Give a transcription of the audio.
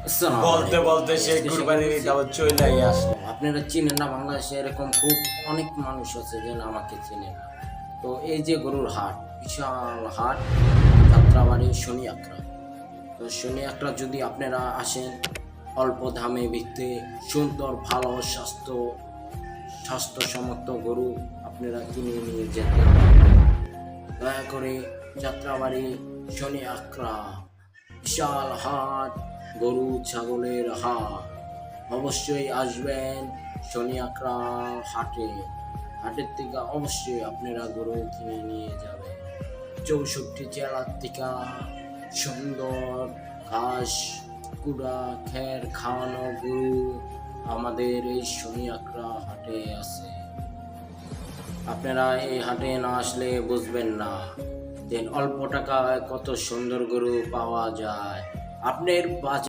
আসসালামু বলতে আলাইকুম। বলতে সে আজকে কুরবানির ঈদ আবার চলে আসলো। আপনারা চিনেন না, বাংলাদেশে এরকম খুব অনেক মানুষ আছে যে আমাকে চেনে না। তো এই যে গরুর হাট, বিশাল হাট, যাত্রাবাড়ি শনি আখড়া। তো শনি আখড়া যদি আপনারা আসেন, অল্প দামে বিকতে সুন্দর ভালো স্বাস্থ্যসম্মত গরু আপনারা কিনে নিয়ে যেতে পারবেন। দয়া করে যাত্রাবাড়ি শনি আখড়া, বিশাল হাট, গরু ছাগলের হাট, অবশ্যই আসবেন শনি আখড়া হাটে। হাটের থেকে অবশ্যই আপনারা গরু কিনে নিয়ে যাবেন। 64 জেলার থেকে সুন্দর ঘাস কুড়া খের খাওয়ানো গরু আমাদের এই শনি আখড়া হাটে আছে। আপনারা এই হাটে না আসলে বুঝবেন না যে অল্প টাকায় কত সুন্দর গরু পাওয়া যায়। আপনার বাজেট